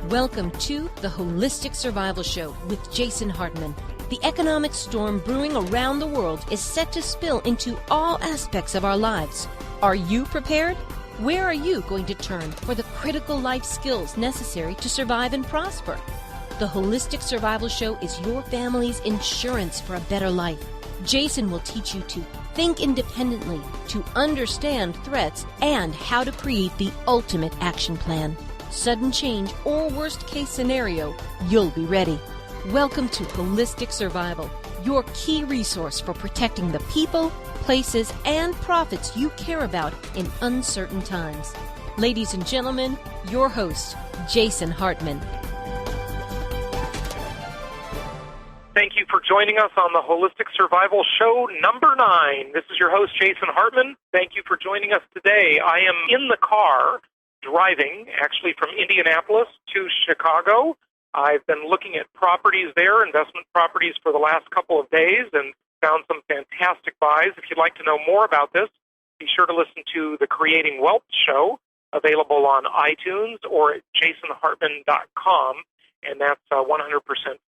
Welcome to the Holistic Survival Show with Jason Hartman. The economic storm brewing around the world is set to spill into all aspects of our lives. Are you prepared? Where are you going to turn for the critical life skills necessary to survive and prosper? The Holistic Survival Show is your family's insurance for a better life. Jason will teach you to think independently, to understand threats, and how to create the ultimate action plan. Sudden change or worst case scenario, you'll be ready. Welcome to Holistic Survival, your key resource for protecting the people, places, and profits you care about in uncertain times. Ladies and gentlemen, your host, Jason Hartman. Thank you for joining us on the Holistic Survival Show number 9. This is your host, Jason Hartman. Thank you for joining us today. I am in the car driving, actually from Indianapolis to Chicago. I've been looking at properties there, investment properties, for the last couple of days and found some fantastic buys. If you'd like to know more about this, be sure to listen to the Creating Wealth Show, available on iTunes or at jasonhartman.com, and that's 100%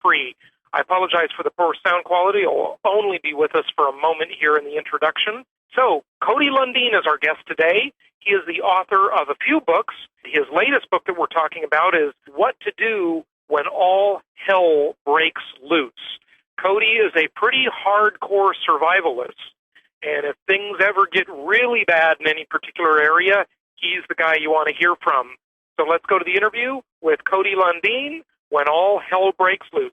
free. I apologize for the poor sound quality. It will only be with us for a moment here in the introduction. So, Cody Lundin is our guest today. He is the author of a few books. His latest book that we're talking about is What to Do When All Hell Breaks Loose. Cody is a pretty hardcore survivalist, and if things ever get really bad in any particular area, he's the guy you want to hear from. So let's go to the interview with Cody Lundin, When All Hell Breaks Loose.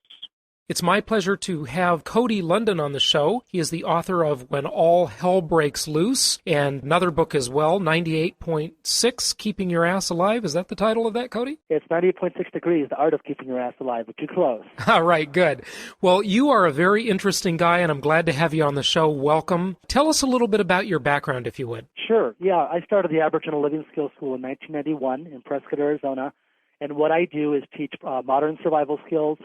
It's my pleasure to have Cody Lundin on the show. He is the author of When All Hell Breaks Loose, and another book as well, 98.6, Keeping Your Ass Alive. Is that the title of that, Cody? It's 98.6 Degrees, The Art of Keeping Your Ass Alive, but too close. All right, good. Well, you are a very interesting guy, and I'm glad to have you on the show. Welcome. Tell us a little bit about your background, if you would. Sure. Yeah, I started the Aboriginal Living Skills School in 1991 in Prescott, Arizona, and what I do is teach modern survival skills,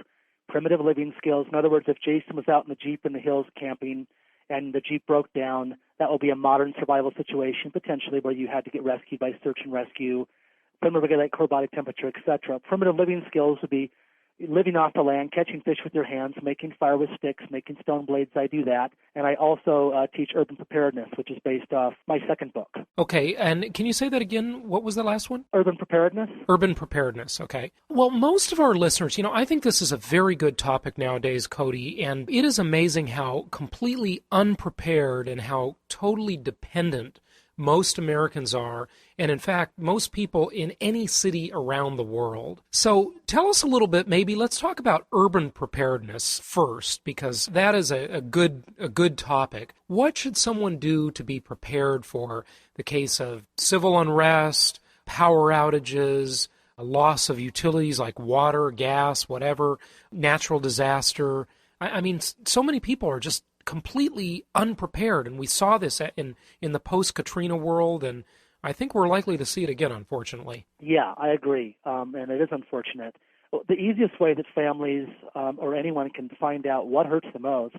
primitive living skills. In other words, if Jason was out in the Jeep in the hills camping and the Jeep broke down, that will be a modern survival situation, potentially, where you had to get rescued by search and rescue, thermoregulate core body temperature, etc. Primitive living skills would be living off the land, catching fish with your hands, making fire with sticks, making stone blades. I do that. And I also teach urban preparedness, which is based off my second book. Okay, and can you say that again? What was the last one? Urban preparedness. Urban preparedness, okay. Well, most of our listeners, I think this is a very good topic nowadays, Cody, and it is amazing how completely unprepared and how totally dependent most Americans are, and in fact, most people in any city around the world. So tell us a little bit, maybe let's talk about urban preparedness first, because that is a good topic. What should someone do to be prepared for the case of civil unrest, power outages, a loss of utilities like water, gas, whatever, natural disaster? I mean, so many people are just completely unprepared, and we saw this in the post-Katrina world, and I think we're likely to see it again, unfortunately. Yeah, I agree, and it is unfortunate. The easiest way that families or anyone can find out what hurts the most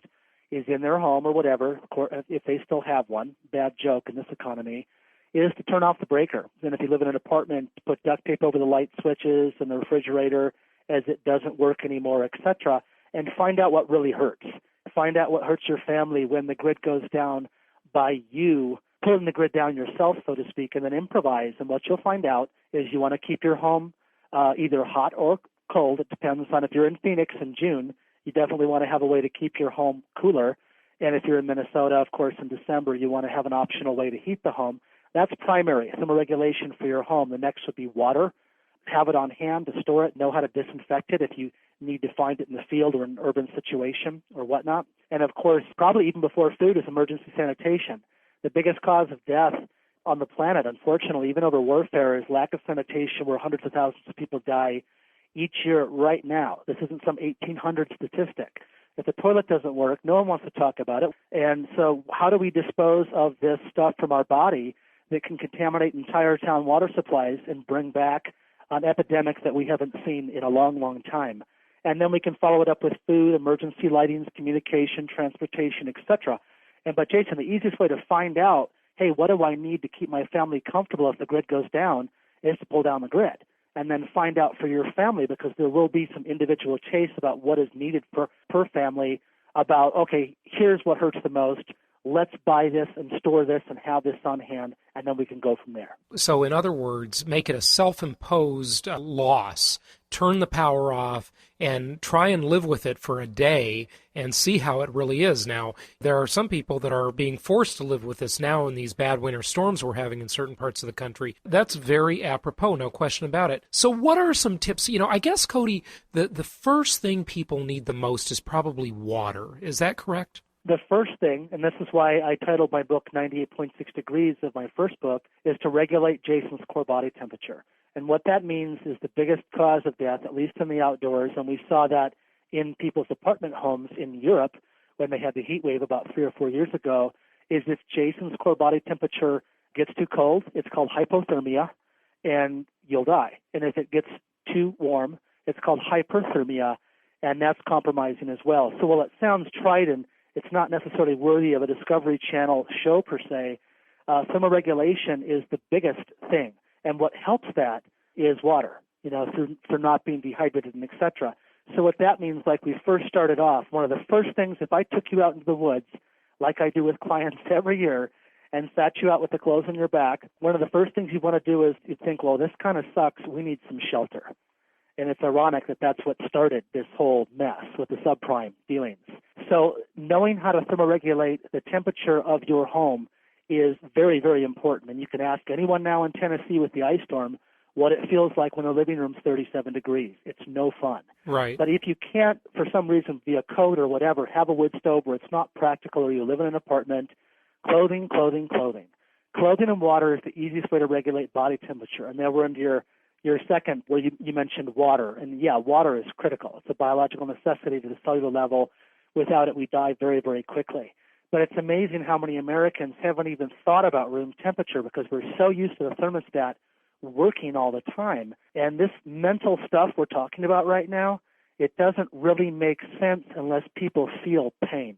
is in their home or whatever, if they still have one, bad joke in this economy, is to turn off the breaker. And if you live in an apartment, put duct tape over the light switches and the refrigerator as it doesn't work anymore, etc., and find out what really hurts. Find out what hurts your family when the grid goes down by you pulling the grid down yourself, so to speak, and then improvise. And what you'll find out is you want to keep your home either hot or cold. It depends on if you're in Phoenix in June, you definitely want to have a way to keep your home cooler. And if you're in Minnesota, of course, in December, you want to have an optional way to heat the home. That's primary, thermoregulation for your home. The next would be water. Have it on hand to store it, know how to disinfect it if you need to find it in the field or an urban situation or whatnot. And, of course, probably even before food is emergency sanitation. The biggest cause of death on the planet, unfortunately, even over warfare, is lack of sanitation, where hundreds of thousands of people die each year right now. This isn't some 1800 statistic. If the toilet doesn't work, no one wants to talk about it. And so how do we dispose of this stuff from our body that can contaminate entire town water supplies and bring back an epidemic that we haven't seen in a long, long time? And then we can follow it up with food, emergency lightings, communication, transportation, etc. But Jason, the easiest way to find out, hey, what do I need to keep my family comfortable if the grid goes down, is to pull down the grid. and then find out for your family, because there will be some individual case about what is needed per family about, okay, here's what hurts the most. Let's buy this and store this and have this on hand, and then we can go from there. So in other words, make it a self-imposed loss. Turn the power off and try and live with it for a day and see how it really is. Now, there are some people that are being forced to live with this now in these bad winter storms we're having in certain parts of the country. That's very apropos, no question about it. So what are some tips? I guess, Cody, the first thing people need the most is probably water. Is that correct? The first thing, and this is why I titled my book 98.6 Degrees of my first book, is to regulate Jason's core body temperature. And what that means is the biggest cause of death, at least in the outdoors, and we saw that in people's apartment homes in Europe when they had the heat wave about 3 or 4 years ago, is if Jason's core body temperature gets too cold, it's called hypothermia, and you'll die. And if it gets too warm, it's called hyperthermia, and that's compromising as well. So while it sounds trite and it's not necessarily worthy of a Discovery Channel show per se, thermoregulation is the biggest thing. And what helps that is water, through not being dehydrated and et cetera. So what that means, like we first started off, one of the first things, if I took you out into the woods, like I do with clients every year, and sat you out with the clothes on your back, one of the first things you want to do is you think, well, this kind of sucks. We need some shelter. And it's ironic that that's what started this whole mess with the subprime dealings. So knowing how to thermoregulate the temperature of your home is very, very important. And you can ask anyone now in Tennessee with the ice storm what it feels like when the living room's 37 degrees. It's no fun. Right. But if you can't, for some reason, via code or whatever, have a wood stove where it's not practical, or you live in an apartment, clothing. Clothing and water is the easiest way to regulate body temperature. And then we're into your second, where you mentioned water. And yeah, water is critical. It's a biological necessity to the cellular level. Without it, we die very, very quickly. But it's amazing how many Americans haven't even thought about room temperature because we're so used to the thermostat working all the time. And this mental stuff we're talking about right now, it doesn't really make sense unless people feel pain.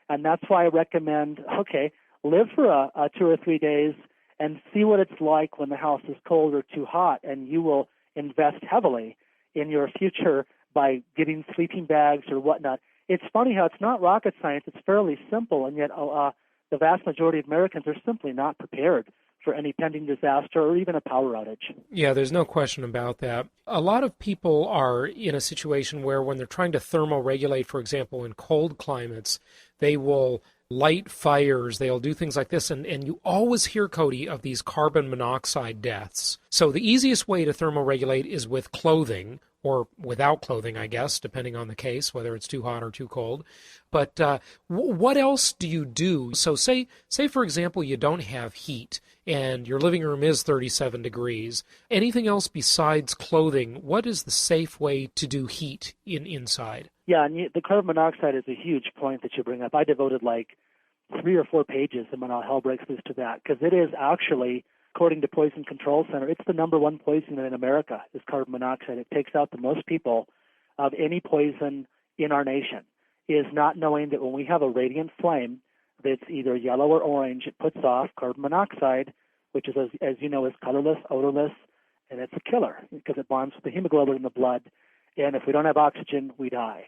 And that's why I recommend, okay, live for a 2 or 3 days and see what it's like when the house is cold or too hot, and you will invest heavily in your future by getting sleeping bags or whatnot. It's funny how it's not rocket science. It's fairly simple, and yet the vast majority of Americans are simply not prepared for any pending disaster or even a power outage. Yeah, there's no question about that. A lot of people are in a situation where when they're trying to thermoregulate, for example, in cold climates, they will light fires, they'll do things like this, and you always hear, Cody, of these carbon monoxide deaths. So the easiest way to thermoregulate is with clothing, or without clothing, I guess, depending on the case, whether it's too hot or too cold. But what else do you do? So say, for example, you don't have heat and your living room is 37 degrees. Anything else besides clothing? What is the safe way to do heat inside? Yeah, and the carbon monoxide is a huge point that you bring up. I devoted like 3 or 4 pages in When All Hell Breaks Loose to that, because it is actually, according to Poison Control Center, it's the number one poison in America is carbon monoxide. It takes out the most people of any poison in our nation, is not knowing that when we have a radiant flame that's either yellow or orange, it puts off carbon monoxide, which is, as you know, is colorless, odorless, and it's a killer because it bonds with the hemoglobin in the blood. And if we don't have oxygen, we die.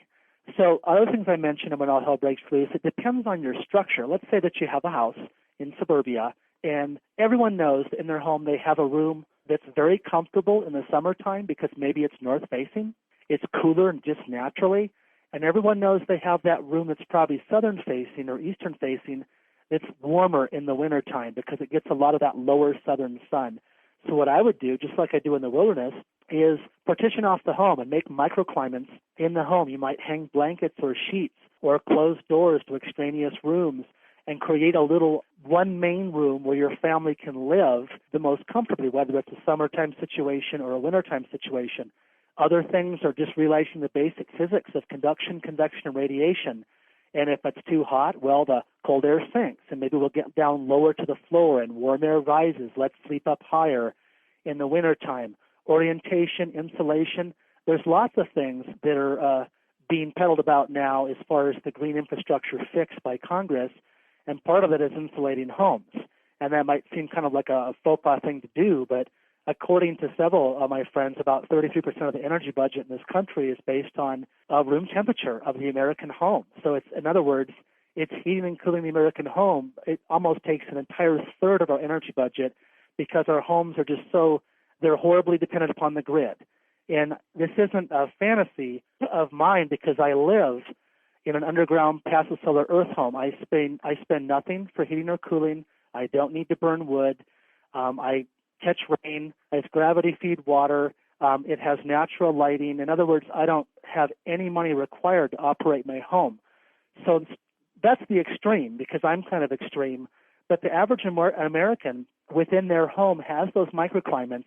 So other things I mentioned When All Hell Breaks Loose, it depends on your structure. Let's say that you have a house in suburbia, and everyone knows that in their home they have a room that's very comfortable in the summertime because maybe it's north-facing. It's cooler and just naturally. And everyone knows they have that room that's probably southern-facing or eastern-facing that's warmer in the wintertime because it gets a lot of that lower southern sun. So what I would do, just like I do in the wilderness, is partition off the home and make microclimates in the home. You might hang blankets or sheets or close doors to extraneous rooms and create a little one main room where your family can live the most comfortably, whether it's a summertime situation or a wintertime situation. Other things are just realizing the basic physics of conduction, convection, and radiation. And if it's too hot, well, the cold air sinks, and maybe we'll get down lower to the floor and warm air rises. Let's sleep up higher in the wintertime. Orientation, insulation, there's lots of things that are being peddled about now as far as the green infrastructure fix by Congress, and part of it is insulating homes. And that might seem kind of like a faux pas thing to do, but according to several of my friends, about 33% of the energy budget in this country is based on room temperature of the American home. So it's, in other words, it's heating and cooling the American home. It almost takes an entire third of our energy budget because our homes are just they're horribly dependent upon the grid. And this isn't a fantasy of mine because I live in an underground passive solar earth home. I spend nothing for heating or cooling. I don't need to burn wood. I catch rain. It's gravity feed water. It has natural lighting. In other words, I don't have any money required to operate my home. So that's the extreme because I'm kind of extreme. But the average American within their home has those microclimates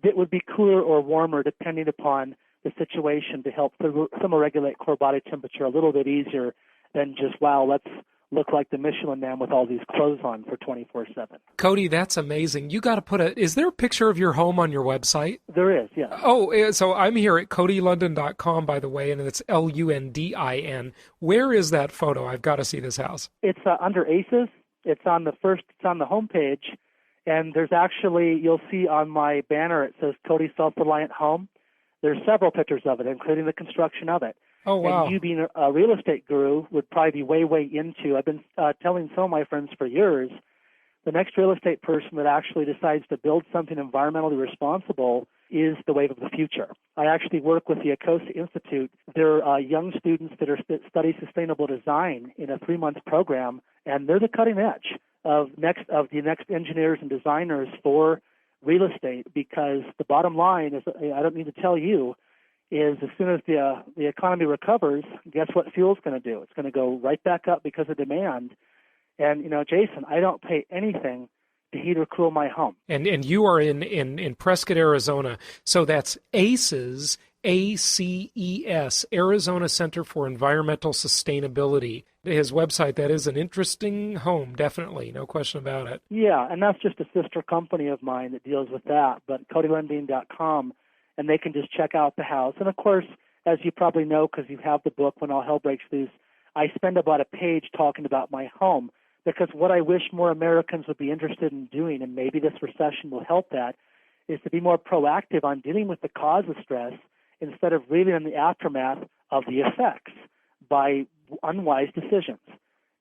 that would be cooler or warmer depending upon the situation to help thermoregulate core body temperature a little bit easier than just, wow, let's look like the Michelin Man with all these clothes on for 24/7. Cody, that's amazing. You got to put is there a picture of your home on your website? There is, yeah. Oh, so I'm here at CodyLondon.com, by the way, and it's LUNDIN. Where is that photo? I've got to see this house. It's under ACES. It's on the homepage, and there's actually, you'll see on my banner, it says Cody Self-Reliant Home. There's several pictures of it, including the construction of it. Oh, wow. And you being a real estate guru would probably be way into, I've been telling some of my friends for years, the next real estate person that actually decides to build something environmentally responsible is the wave of the future. I actually work with the ACOSA Institute. They're young students that study sustainable design in a 3-month program, and they're the cutting edge of the next engineers and designers for real estate, because the bottom line is, I don't need to tell you, is as soon as the economy recovers, guess what fuel's going to do? It's going to go right back up because of demand. And, Jason, I don't pay anything to heat or cool my home. And you are in Prescott, Arizona. So that's ACES, ACES, Arizona Center for Environmental Sustainability. His website, that is an interesting home, definitely, no question about it. Yeah, and that's just a sister company of mine that deals with that, but CodyLondon.com, and they can just check out the house. And, of course, as you probably know, because you have the book, When All Hell Breaks Loose, I spend about a page talking about my home, because what I wish more Americans would be interested in doing, and maybe this recession will help that, is to be more proactive on dealing with the cause of stress instead of reeling in the aftermath of the effects by unwise decisions.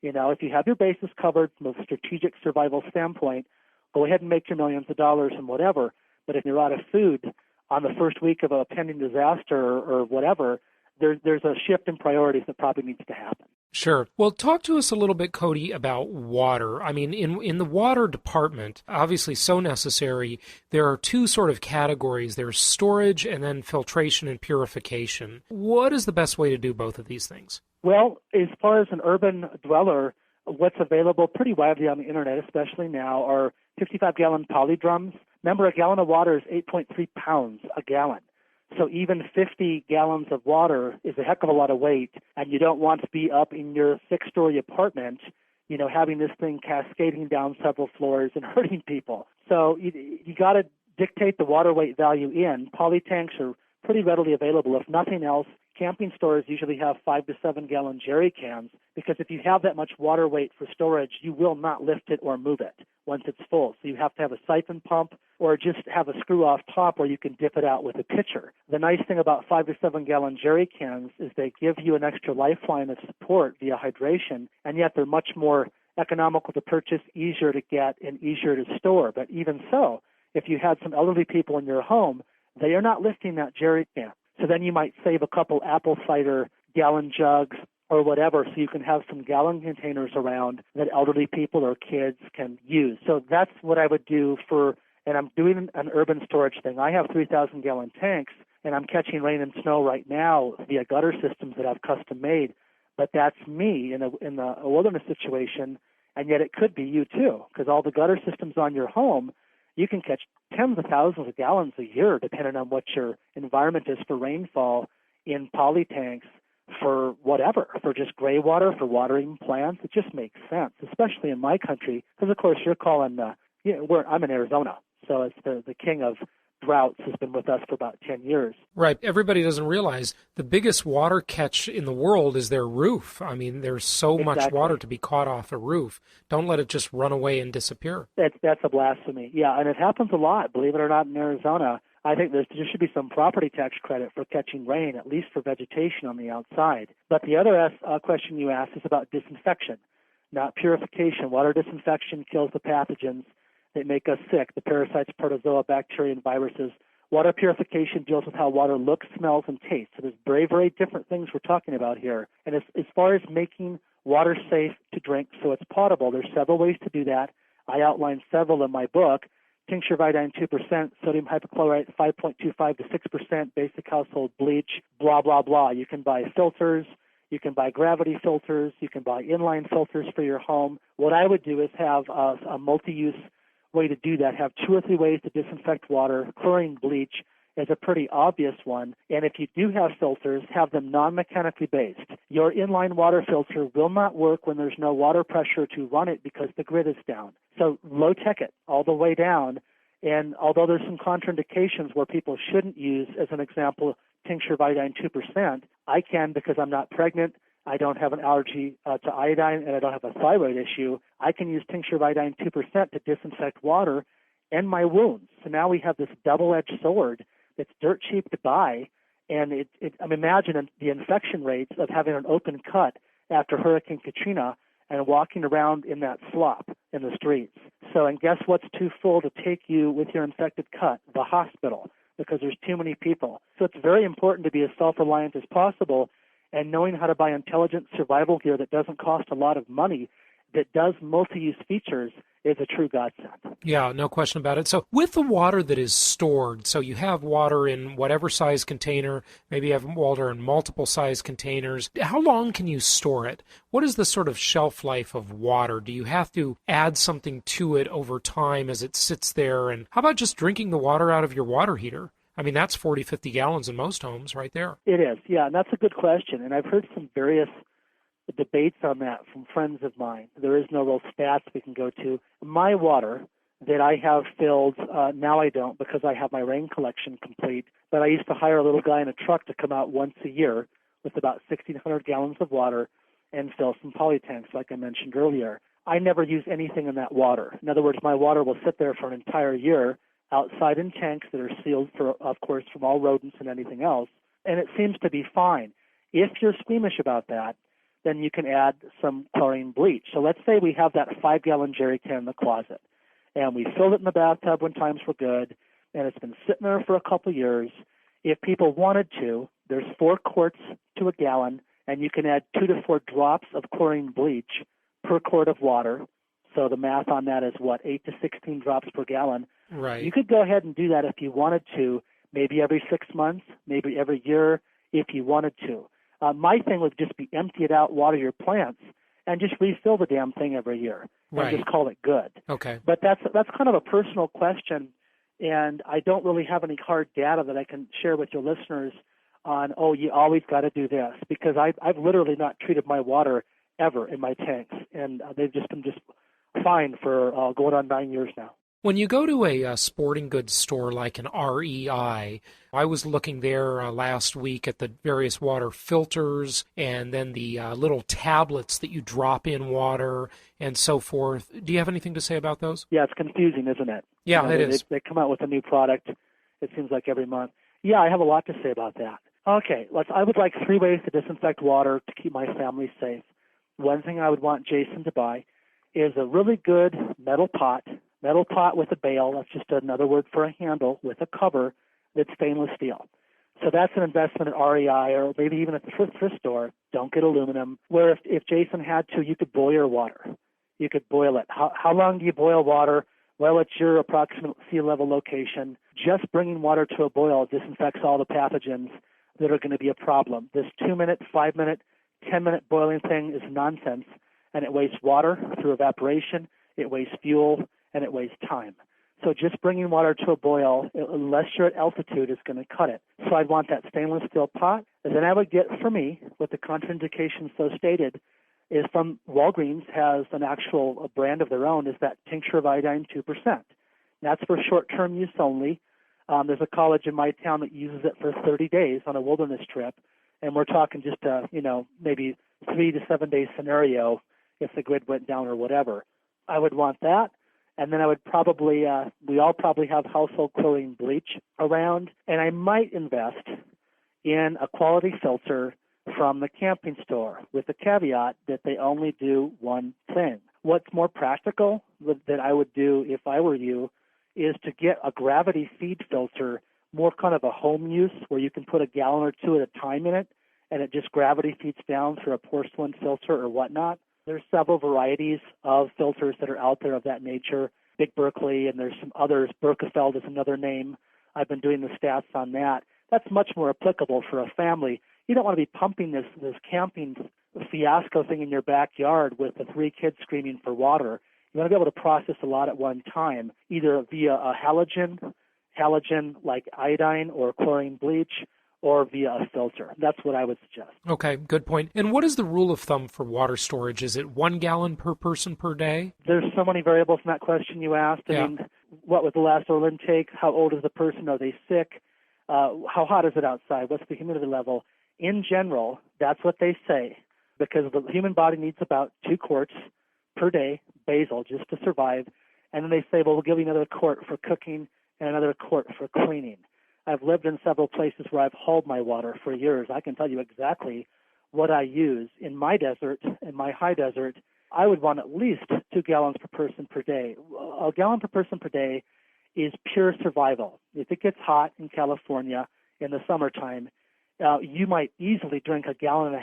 If you have your bases covered from a strategic survival standpoint, go ahead and make your millions of dollars and whatever. But if you're out of food on the first week of a pending disaster or whatever, there's a shift in priorities that probably needs to happen. Sure. Well, talk to us a little bit, Cody, about water. I mean, in the water department, obviously so necessary, there are two sort of categories. There's storage and then filtration and purification. What is the best way to do both of these things? Well, as far as an urban dweller, what's available pretty widely on the internet, especially now, are 55-gallon poly drums. Remember, a gallon of water is 8.3 pounds a gallon. So even 50 gallons of water is a heck of a lot of weight, and you don't want to be up in your 6-story apartment, having this thing cascading down several floors and hurting people. So you got to dictate the water weight value in. Poly tanks are pretty readily available. If nothing else, camping stores usually have 5 to 7 gallon jerry cans, because if you have that much water weight for storage, you will not lift it or move it once it's full. So you have to have a siphon pump or just have a screw off top where you can dip it out with a pitcher. The nice thing about 5 to 7 gallon jerry cans is they give you an extra lifeline of support via hydration, and yet they're much more economical to purchase, easier to get, and easier to store. But even so, if you had some elderly people in your home, they are not lifting that jerry can. So then you might save a couple apple cider gallon jugs or whatever, so you can have some gallon containers around that elderly people or kids can use. So that's what I would do and I'm doing an urban storage thing. I have 3,000-gallon tanks, and I'm catching rain and snow right now via gutter systems that I've custom made. But that's me in a wilderness situation, and yet it could be you too, because all the gutter systems on your home, you can catch tens of thousands of gallons a year, depending on what your environment is for rainfall, in poly tanks for whatever, for just gray water, for watering plants. It just makes sense, especially in my country, because of course you're calling, I'm in Arizona, so it's the king of droughts has been with us for about 10 years. Right. Everybody doesn't realize the biggest water catch in the world is their roof. I mean, there's so much water to be caught off a roof. Don't let it just run away and disappear. That's a blasphemy. Yeah, and it happens a lot, believe it or not, in Arizona. I think there should be some property tax credit for catching rain, at least for vegetation on the outside. But the other question you asked is about disinfection, not purification. Water disinfection kills the pathogens that make us sick, the parasites, protozoa, bacteria, and viruses. Water purification deals with how water looks, smells, and tastes. So there's very, very different things we're talking about here. And as far as making water safe to drink so it's potable, there's several ways to do that. I outline several in my book. Tincture of iodine 2%, sodium hypochlorite 5.25 to 6%, basic household bleach, blah, blah, blah. You can buy filters. You can buy gravity filters. You can buy inline filters for your home. What I would do is have a multi-use way to do that. Have 2 or 3 ways to disinfect water. Chlorine bleach is a pretty obvious one. And if you do have filters, have them non-mechanically based. Your inline water filter will not work when there's no water pressure to run it because the grid is down. So low-tech it all the way down. And although there's some contraindications where people shouldn't use, as an example, tincture of iodine 2%, I can because I'm not pregnant. I don't have an allergy to iodine, and I don't have a thyroid issue. I can use tincture of iodine 2% to disinfect water and my wounds. So now we have this double-edged sword that's dirt cheap to buy, and imagine the infection rates of having an open cut after Hurricane Katrina and walking around in that slop in the streets. So, and guess what's too full to take you with your infected cut? The hospital, because there's too many people. So it's very important to be as self-reliant as possible, and knowing how to buy intelligent survival gear that doesn't cost a lot of money, that does multi-use features, is a true godsend. Yeah, no question about it. So with the water that is stored, so you have water in whatever size container, maybe you have water in multiple size containers, how long can you store it? What is the sort of shelf life of water? Do you have to add something to it over time as it sits there? And how about just drinking the water out of your water heater? I mean, that's 40, 50 gallons in most homes right there. It is, yeah, and that's a good question. And I've heard some various debates on that from friends of mine. There is no real stats we can go to. My water that I have filled, now I don't because I have my rain collection complete, but I used to hire a little guy in a truck to come out once a year with about 1,600 gallons of water and fill some poly tanks like I mentioned earlier. I never use anything in that water. In other words, my water will sit there for an entire year outside in tanks that are sealed, for, of course, from all rodents and anything else, and it seems to be fine. If you're squeamish about that, then you can add some chlorine bleach. So let's say we have that 5-gallon jerry can in the closet, and we filled it in the bathtub when times were good, and it's been sitting there for a couple years. If people wanted to, there's 4 quarts to a gallon, and you can add 2 to 4 drops of chlorine bleach per quart of water. So the math on that is, 8 to 16 drops per gallon. Right. You could go ahead and do that if you wanted to, maybe every 6 months, maybe every year if you wanted to. My thing would just be empty it out, water your plants, and just refill the damn thing every year and just call it good. Okay. But that's kind of a personal question, and I don't really have any hard data that I can share with your listeners on, you always got to do this, because I've literally not treated my water ever in my tanks, and they've just been fine for going on 9 years now. When you go to a sporting goods store like an REI, I was looking there last week at the various water filters and then the little tablets that you drop in water and so forth. Do you have anything to say about those? Yeah, it's confusing, isn't it? Yeah, it is. They come out with a new product, it seems like every month. Yeah, I have a lot to say about that. Okay, I would like 3 ways to disinfect water to keep my family safe. One thing I would want Jason to buy is a really good metal pot with a bail. That's just another word for a handle with a cover that's stainless steel. So that's an investment at REI or maybe even at the thrift store. Don't get aluminum. Where if Jason had to, you could boil your water. You could boil it. How long do you boil water? Well, at your approximate sea level location. Just bringing water to a boil disinfects all the pathogens that are going to be a problem. This 2-minute, 5-minute, 10-minute boiling thing is nonsense, and it wastes water through evaporation. It wastes fuel, and it wastes time. So just bringing water to a boil, unless you're at altitude, is going to cut it. So I'd want that stainless steel pot. And then I would get, for me, with the contraindications so stated, is from Walgreens has an actual brand of their own, is that tincture of iodine 2%. That's for short-term use only. There's a college in my town that uses it for 30 days on a wilderness trip, and we're talking just a, maybe 3 to 7 day scenario if the grid went down or whatever. I would want that, and then I would probably, we all probably have household chlorine bleach around, and I might invest in a quality filter from the camping store with the caveat that they only do one thing. What's more practical that I would do if I were you is to get a gravity feed filter, more kind of a home use where you can put a gallon or two at a time in it and it just gravity feeds down through a porcelain filter or whatnot. There's several varieties of filters that are out there of that nature. Big Berkeley, and there's some others. Berkefeld is another name. I've been doing the stats on that. That's much more applicable for a family. You don't want to be pumping this camping fiasco thing in your backyard with the 3 kids screaming for water. You want to be able to process a lot at one time, either via a halogen like iodine or chlorine bleach, or via a filter. That's what I would suggest. Okay, good point. And what is the rule of thumb for water storage? Is it 1 gallon per person per day? There's so many variables in that question you asked. I mean, what was the last oil intake? How old is the person? Are they sick? How hot is it outside? What's the humidity level? In general, that's what they say, because the human body needs about 2 quarts per day, basal, just to survive. And then they say, well, we'll give you another quart for cooking and another quart for cleaning. I've lived in several places where I've hauled my water for years. I can tell you exactly what I use. In my desert, in my high desert, I would want at least 2 gallons per person per day. A gallon per person per day is pure survival. If it gets hot in California in the summertime, you might easily drink 1.5 gallons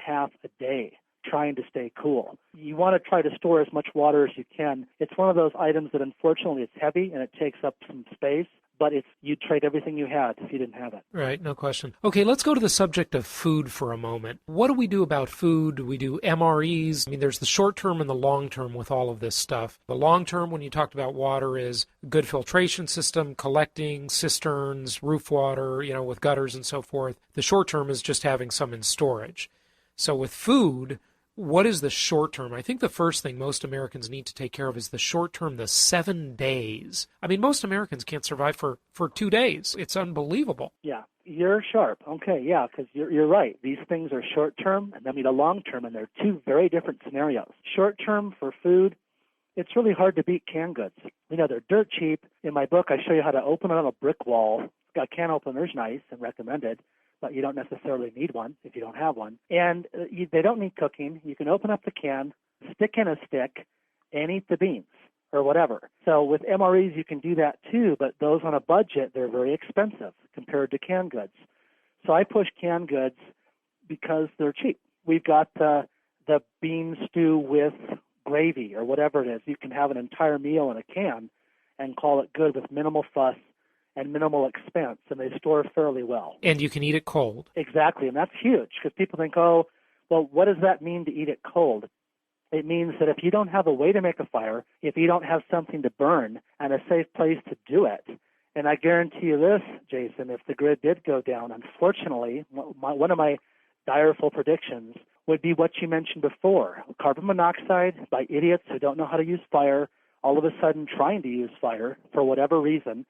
a day trying to stay cool. You want to try to store as much water as you can. It's one of those items that unfortunately it's heavy and it takes up some space, but you'd trade everything you had if you didn't have it. Right, no question. Okay, let's go to the subject of food for a moment. What do we do about food? Do we do MREs? I mean, there's the short term and the long term with all of this stuff. The long term, when you talked about water, is a good filtration system, collecting cisterns, roof water, with gutters and so forth. The short term is just having some in storage. So with food, what is the short term? I think the first thing most Americans need to take care of is the short term, the 7 days. I mean, most Americans can't survive for 2 days. It's unbelievable. Yeah, you're sharp. Okay, yeah, because you're right. These things are short term and then the long term, and they're 2 very different scenarios. Short term for food, it's really hard to beat canned goods. They're dirt cheap. In my book, I show you how to open on a brick wall. A can opener's nice and recommended, but you don't necessarily need one if you don't have one. And they don't need cooking. You can open up the can, stick in a stick, and eat the beans or whatever. So with MREs, you can do that too, but those on a budget, they're very expensive compared to canned goods. So I push canned goods because they're cheap. We've got the bean stew with gravy or whatever it is. You can have an entire meal in a can and call it good with minimal fuss and minimal expense, and they store fairly well. And you can eat it cold. Exactly, and that's huge because people think, what does that mean to eat it cold? It means that if you don't have a way to make a fire, if you don't have something to burn and a safe place to do it, and I guarantee you this, Jason, if the grid did go down, unfortunately, one of my direful predictions would be what you mentioned before, carbon monoxide by idiots who don't know how to use fire, all of a sudden trying to use fire for whatever reason,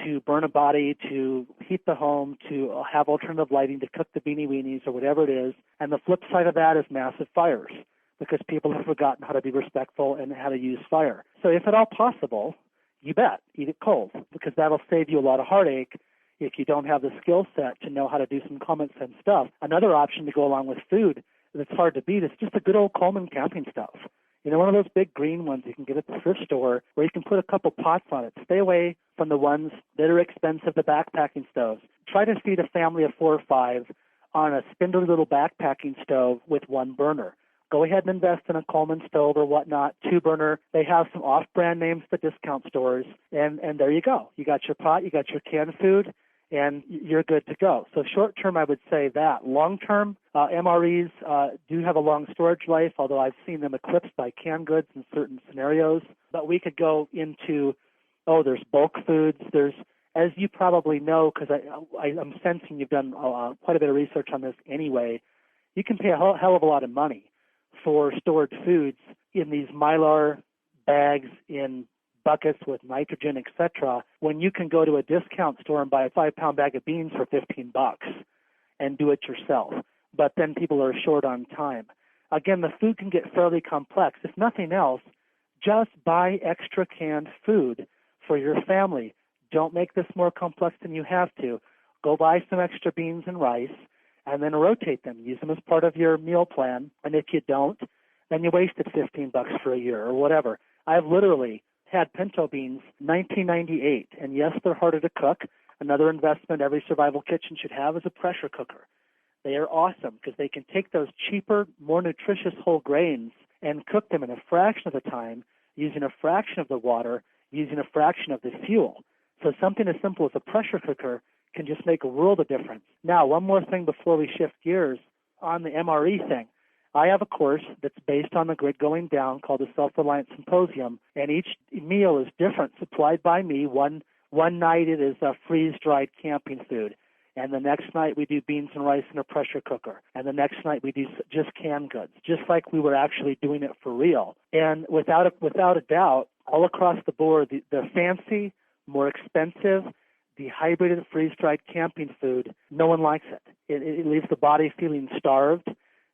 to burn a body, to heat the home, to have alternative lighting, to cook the beanie weenies or whatever it is. And the flip side of that is massive fires because people have forgotten how to be respectful and how to use fire. So if at all possible, you bet, eat it cold because that'll save you a lot of heartache if you don't have the skill set to know how to do some common sense stuff. Another option to go along with food that's hard to beat is just the good old Coleman camping stuff. One of those big green ones you can get at the thrift store where you can put a couple pots on it. Stay away from the ones that are expensive, the backpacking stoves. Try to feed a family of 4 or 5 on a spindly little backpacking stove with 1 burner. Go ahead and invest in a Coleman stove or whatnot, 2-burner. They have some off-brand names at the discount stores, and there you go. You got your pot, you got your canned food, and you're good to go. So short term, I would say that. Long term, MREs do have a long storage life, although I've seen them eclipsed by canned goods in certain scenarios. But we could go into, there's bulk foods. There's, as you probably know, because I'm sensing you've done quite a bit of research on this anyway, you can pay a hell of a lot of money for stored foods in these Mylar bags in buckets with nitrogen, etc., when you can go to a discount store and buy a 5-pound bag of beans for $15 and do it yourself. But then people are short on time. Again, the food can get fairly complex. If nothing else, just buy extra canned food for your family. Don't make this more complex than you have to. Go buy some extra beans and rice and then rotate them. Use them as part of your meal plan. And if you don't, then you wasted $15 for a year or whatever. I've literally had pinto beans 1998, and yes, they're harder to cook. Another investment every survival kitchen should have is a pressure cooker. They are awesome because they can take those cheaper, more nutritious whole grains and cook them in a fraction of the time, using a fraction of the water, using a fraction of the fuel. So something as simple as a pressure cooker can just make a world of difference. Now, one more thing before we shift gears on the MRE thing. I have a course that's based on the grid going down called the Self-Reliance Symposium, and each meal is different, supplied by me. One night it is a freeze-dried camping food, and the next night we do beans and rice in a pressure cooker, and the next night we do just canned goods, just like we were actually doing it for real. And without a doubt, all across the board, the fancy, more expensive, dehydrated freeze-dried camping food, no one likes it. It leaves the body feeling starved.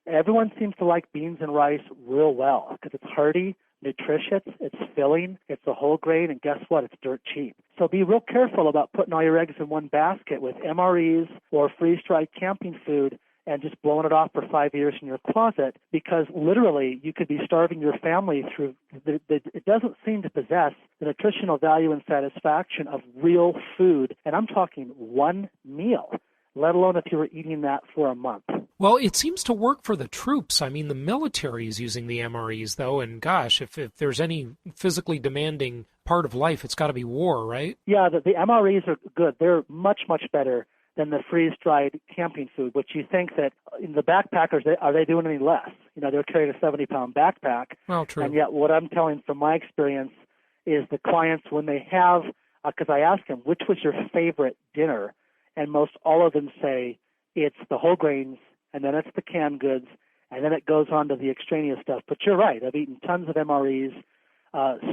Everyone seems to like beans and rice real well because it's hearty, nutritious, it's filling, it's a whole grain, and guess what? It's dirt cheap. So be real careful about putting all your eggs in one basket with MREs or freeze-dried camping food and just blowing it off for 5 years in your closet, because literally you could be starving your family through it doesn't seem to possess the nutritional value and satisfaction of real food. And I'm talking one meal, let alone if you were eating that for a month. Well, it seems to work for the troops. I mean, the military is using the MREs, though, and gosh, if there's any physically demanding part of life, it's got to be war, right? Yeah, the MREs are good. They're much, much better than the freeze-dried camping food, which you think that in the backpackers, are they doing any less? You know, they're carrying a 70-pound backpack. Well, true. And yet what I'm telling from my experience is the clients, when they have, because I ask them, which was your favorite dinner? And most all of them say it's the whole grains, and then it's the canned goods, and then it goes on to the extraneous stuff. But you're right. I've eaten tons of MREs,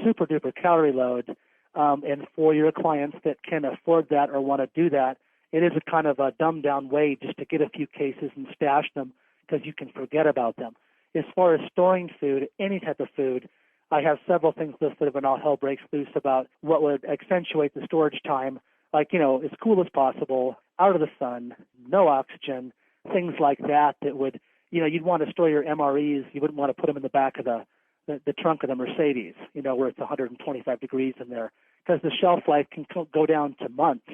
super-duper calorie load, and for your clients that can afford that or want to do that, it is a kind of a dumbed-down way just to get a few cases and stash them because you can forget about them. As far as storing food, any type of food, I have several things listed when all hell breaks loose about what would accentuate the storage time, like, you know, as cool as possible, out of the sun, no oxygen, things like that would, you know, you'd want to store your MREs. You wouldn't want to put them in the back of the trunk of the Mercedes, you know, where it's 125 degrees in there, because the shelf life can go down to months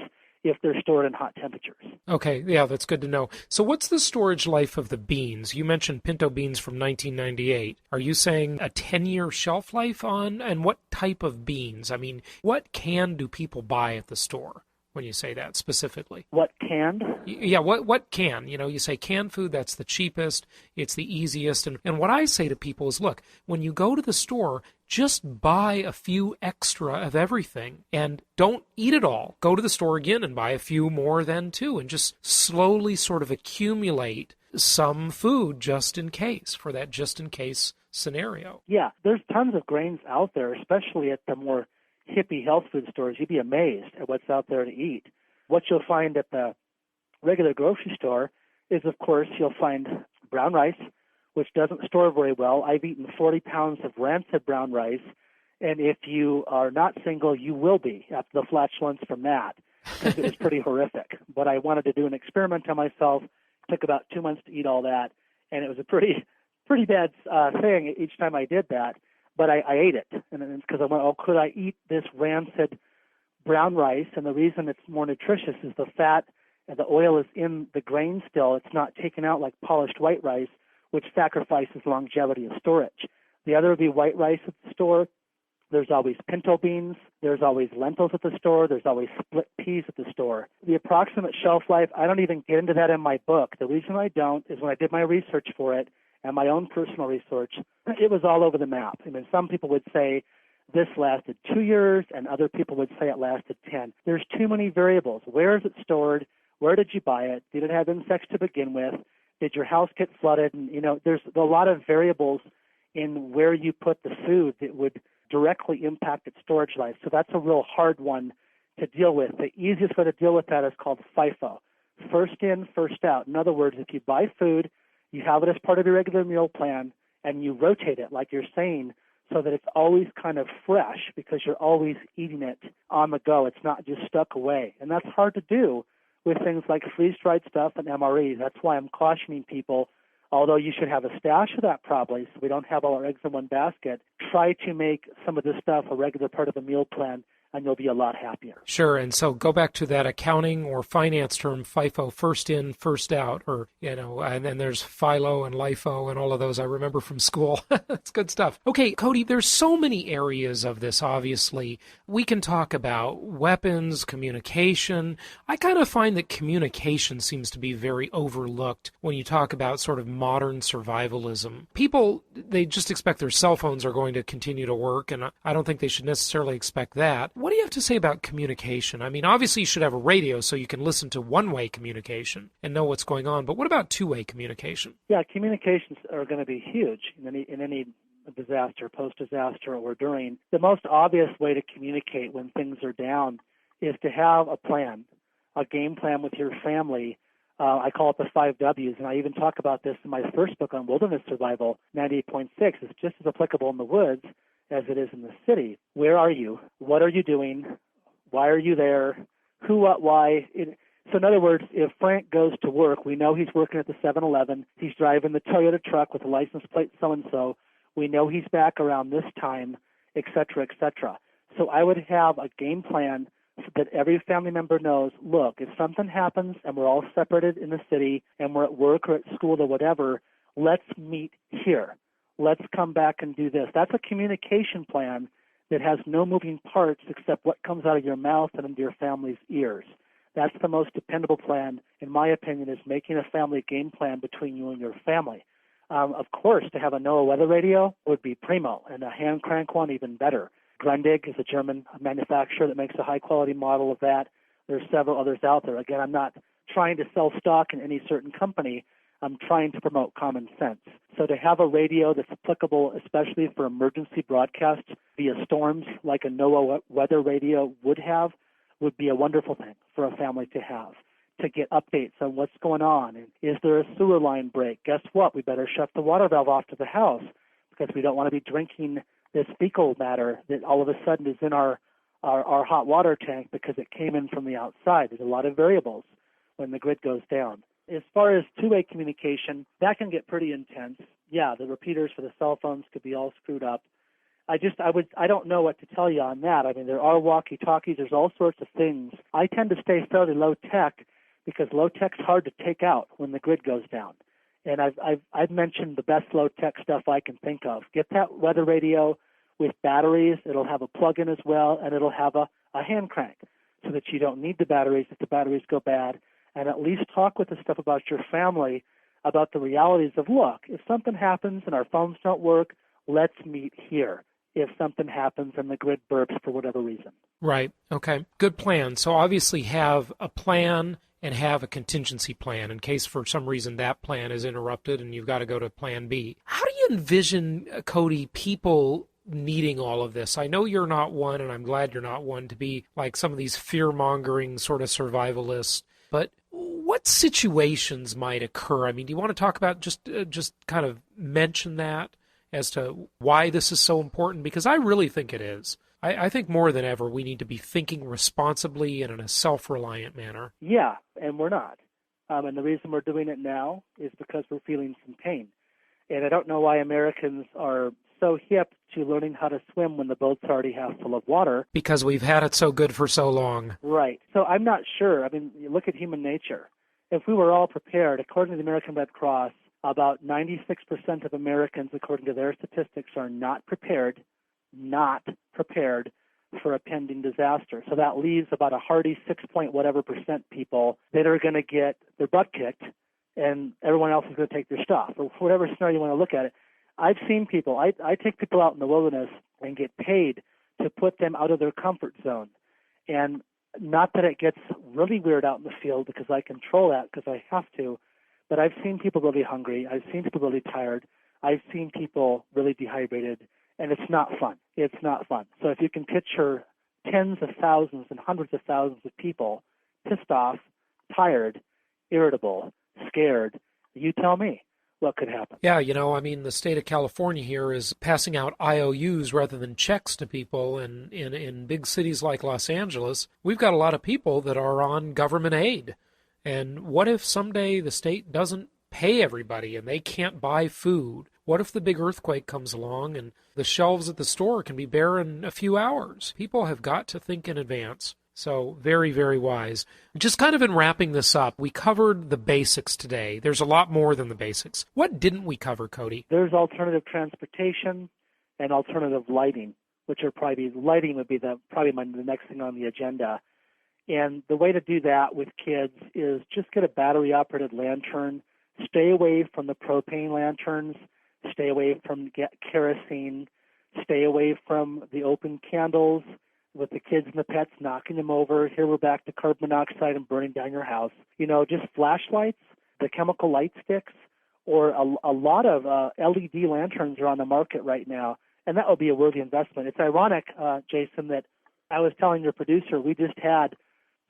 if they're stored in hot temperatures. Okay, yeah, that's good to know. So what's the storage life of the beans? You mentioned pinto beans from 1998. Are you saying a 10-year shelf life on? And what type of beans? I mean, what can do people buy at the store when you say that specifically? What canned? Yeah, what can? You know, you say canned food, that's the cheapest, it's the easiest. And what I say to people is, look, when you go to the store, just buy a few extra of everything and don't eat it all. Go to the store again and buy a few more then too, and just slowly sort of accumulate some food just in case, for that just in case scenario. Yeah, there's tons of grains out there, especially at the more hippie health food stores. You'd be amazed at what's out there to eat. What you'll find at the regular grocery store is, of course, you'll find brown rice, which doesn't store very well. I've eaten 40 pounds of rancid brown rice, and if you are not single, you will be after the flatulence from that, because it was pretty horrific. But I wanted to do an experiment on myself. It took about 2 months to eat all that, and it was a pretty bad thing each time I did that. But I ate it, and it's because I went, oh, could I eat this rancid brown rice? And the reason it's more nutritious is the fat and the oil is in the grain still. It's not taken out like polished white rice, which sacrifices longevity of storage. The other would be white rice at the store. There's always pinto beans. There's always lentils at the store. There's always split peas at the store. The approximate shelf life, I don't even get into that in my book. The reason I don't is when I did my research for it, and my own personal research, it was all over the map. I mean, some people would say this lasted 2 years, and other people would say it lasted 10. There's too many variables. Where is it stored? Where did you buy it? Did it have insects to begin with? Did your house get flooded? And, you know, there's a lot of variables in where you put the food that would directly impacted storage life. So that's a real hard one to deal with. The easiest way to deal with that is called FIFO, first in, first out. In other words, if you buy food, you have it as part of your regular meal plan, and you rotate it, like you're saying, so that it's always kind of fresh because you're always eating it on the go. It's not just stuck away. And that's hard to do with things like freeze-dried stuff and MREs. That's why I'm cautioning people, although you should have a stash of that probably so we don't have all our eggs in one basket, try to make some of this stuff a regular part of the meal plan, and you'll be a lot happier. Sure, and so go back to that accounting or finance term, FIFO, first in, first out, or, and then there's FILO and LIFO and all of those I remember from school. That's good stuff. Okay, Cody, there's so many areas of this, obviously. We can talk about weapons, communication. I kind of find that communication seems to be very overlooked when you talk about sort of modern survivalism. People, they just expect their cell phones are going to continue to work, and I don't think they should necessarily expect that. What do you have to say about communication? I mean, obviously you should have a radio so you can listen to one-way communication and know what's going on, but what about two-way communication? Yeah, communications are going to be huge in any disaster, post-disaster, or during. The most obvious way to communicate when things are down is to have a plan, a game plan with your family. I call it the 5 W's, and I even talk about this in my first book on wilderness survival, 98.6. It's just as applicable in the woods as it is in the city. Where are you? What are you doing? Why are you there? Who, what, why? So in other words, if Frank goes to work, we know he's working at the 7-Eleven. He's driving the Toyota truck with a license plate so-and-so. We know he's back around this time, et cetera, et cetera. So I would have a game plan so that every family member knows, look, if something happens and we're all separated in the city and we're at work or at school or whatever, let's meet here. Let's come back and do this. That's a communication plan that has no moving parts except what comes out of your mouth and into your family's ears. That's the most dependable plan, in my opinion, is making a family game plan between you and your family. Of course, to have a NOAA weather radio would be primo, and a hand crank one even better. Grundig is a German manufacturer that makes a high-quality model of that. There's several others out there. Again, I'm not trying to sell stock in any certain company. I'm trying to promote common sense. So to have a radio that's applicable, especially for emergency broadcasts via storms, like a NOAA weather radio would have, would be a wonderful thing for a family to have, to get updates on what's going on. And is there a sewer line break? Guess what? We better shut the water valve off to the house because we don't want to be drinking this fecal matter that all of a sudden is in our hot water tank because it came in from the outside. There's a lot of variables when the grid goes down. As far as two-way communication, that can get pretty intense. Yeah, the repeaters for the cell phones could be all screwed up. I don't know what to tell you on that. I mean, there are walkie-talkies. There's all sorts of things. I tend to stay fairly low-tech because low-tech's hard to take out when the grid goes down. And I've mentioned the best low-tech stuff I can think of. Get that weather radio with batteries. It'll have a plug-in as well, and it'll have a hand crank so that you don't need the batteries if the batteries go bad. And at least talk with the stuff about your family about the realities of, look, if something happens and our phones don't work, let's meet here. If something happens and the grid burps for whatever reason. Right. Okay. Good plan. So obviously have a plan and have a contingency plan in case for some reason that plan is interrupted and you've got to go to plan B. How do you envision, Cody, people needing all of this? I know you're not one, and I'm glad you're not one, to be like some of these fear-mongering sort of survivalists, but what situations might occur? I mean, do you want to talk about just kind of mention that as to why this is so important? Because I really think it is. I think more than ever we need to be thinking responsibly and in a self-reliant manner. Yeah, and we're not. And the reason we're doing it now is because we're feeling some pain. And I don't know why Americans are so hip to learning how to swim when the boat's already half full of water. Because we've had it so good for so long. Right. So I'm not sure. I mean, you look at human nature. If we were all prepared, according to the American Red Cross, about 96% of Americans, according to their statistics, are not prepared for a pending disaster. So that leaves about a hearty 6-point-whatever% people that are going to get their butt kicked, and everyone else is going to take their stuff, or whatever scenario you want to look at it. I've seen people, I take people out in the wilderness and get paid to put them out of their comfort zone. And not that it gets really weird out in the field because I control that because I have to, but I've seen people really hungry. I've seen people really tired. I've seen people really dehydrated. and it's not fun. It's not fun. So if you can picture tens of thousands and hundreds of thousands of people pissed off, tired, irritable, scared, you tell me what could happen. Yeah, the state of California here is passing out IOUs rather than checks to people, and in big cities like Los Angeles, we've got a lot of people that are on government aid. And what if someday the state doesn't pay everybody and they can't buy food? What if the big earthquake comes along and the shelves at the store can be bare in a few hours? People have got to think in advance. So very, very wise. Just kind of in wrapping this up, we covered the basics today. There's a lot more than the basics. What didn't we cover, Cody? There's alternative transportation and alternative lighting, which are lighting would be the next thing on the agenda. And the way to do that with kids is just get a battery-operated lantern. Stay away from the propane lanterns. Stay away from kerosene. Stay away from the open candles with the kids and the pets knocking them over. Here we're back to carbon monoxide and burning down your house. Just flashlights, the chemical light sticks, or a lot of LED lanterns are on the market right now, and that would be a worthy investment. It's ironic, Jason, that I was telling your producer we just had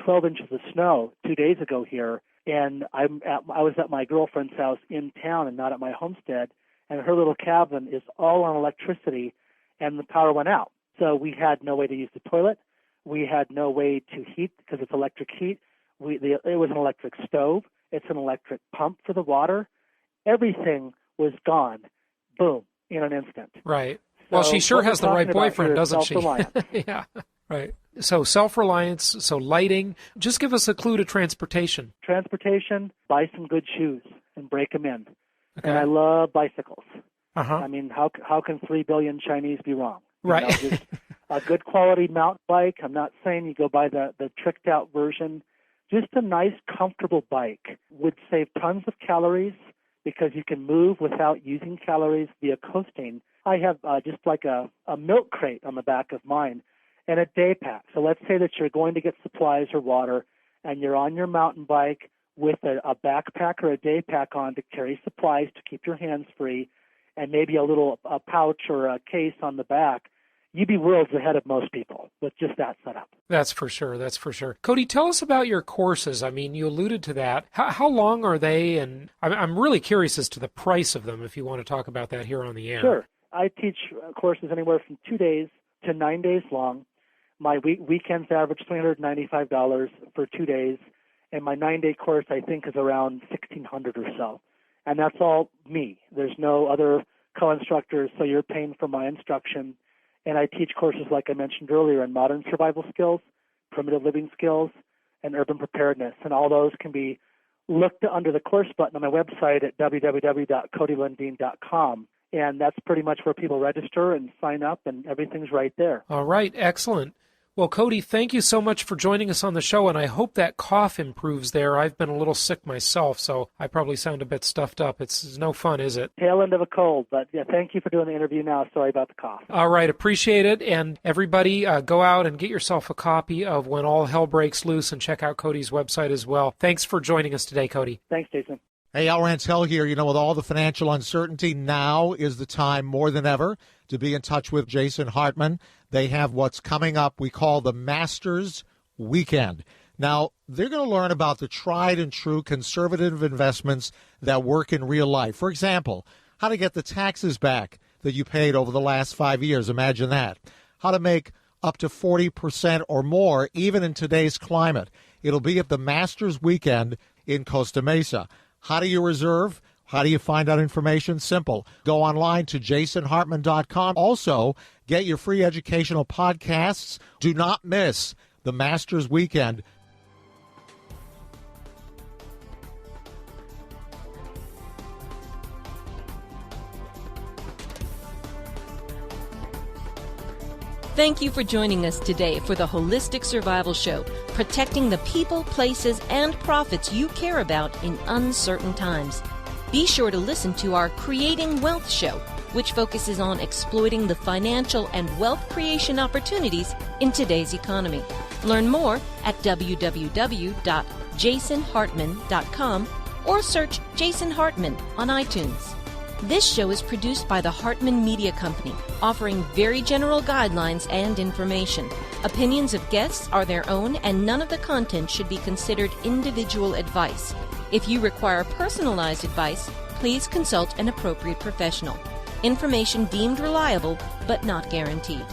12 inches of snow 2 days ago here, and I was at my girlfriend's house in town and not at my homestead, and her little cabin is all on electricity, and the power went out. So we had no way to use the toilet. We had no way to heat because it's electric heat. It was an electric stove. It's an electric pump for the water. Everything was gone. Boom, in an instant. Right. Well, she sure has the right boyfriend, doesn't she? Yeah, right. So self-reliance, so lighting. Just give us a clue to transportation. Transportation, buy some good shoes and break them in. Okay. And I love bicycles. Uh-huh. I mean, how can 3 billion Chinese be wrong? Right. Just a good quality mountain bike. I'm not saying you go buy the tricked out version. Just a nice, comfortable bike would save tons of calories because you can move without using calories via coasting. I have just like a milk crate on the back of mine and a day pack. So let's say that you're going to get supplies or water and you're on your mountain bike with a backpack or a day pack on to carry supplies to keep your hands free and maybe a pouch or a case on the back. You'd be worlds ahead of most people with just that setup. That's for sure. That's for sure. Cody, tell us about your courses. I mean, you alluded to that. How long are they? And I'm really curious as to the price of them, if you want to talk about that here on the air. Sure. I teach courses anywhere from 2 days to 9 days long. My weekends average $395 for 2 days, and my 9-day course, I think, is around $1,600 or so. And that's all me. There's no other co-instructors, so you're paying for my instruction. And I teach courses, like I mentioned earlier, in modern survival skills, primitive living skills, and urban preparedness. And all those can be looked under the course button on my website at www.codylundeen.com. And that's pretty much where people register and sign up, and everything's right there. All right. Excellent. Well, Cody, thank you so much for joining us on the show, and I hope that cough improves there. I've been a little sick myself, so I probably sound a bit stuffed up. It's no fun, is it? Tail end of a cold, but yeah, thank you for doing the interview now. Sorry about the cough. All right, appreciate it. And everybody, go out and get yourself a copy of When All Hell Breaks Loose and check out Cody's website as well. Thanks for joining us today, Cody. Thanks, Jason. Hey, Al Rantel here. With all the financial uncertainty, now is the time more than ever to be in touch with Jason Hartman. They have what's coming up we call the Masters Weekend. Now, they're going to learn about the tried and true conservative investments that work in real life. For example, how to get the taxes back that you paid over the last 5 years. Imagine that. How to make up to 40% or more, even in today's climate. It'll be at the Masters Weekend in Costa Mesa. How do you reserve? How do you find out information? Simple. Go online to jasonhartman.com. Also, get your free educational podcasts. Do not miss the Masters Weekend. Thank you for joining us today for the Holistic Survival Show, protecting the people, places, and profits you care about in uncertain times. Be sure to listen to our Creating Wealth show, which focuses on exploiting the financial and wealth creation opportunities in today's economy. Learn more at www.jasonhartman.com or search Jason Hartman on iTunes. This show is produced by the Hartman Media Company, offering very general guidelines and information. Opinions of guests are their own, and none of the content should be considered individual advice. If you require personalized advice, please consult an appropriate professional. Information deemed reliable, but not guaranteed.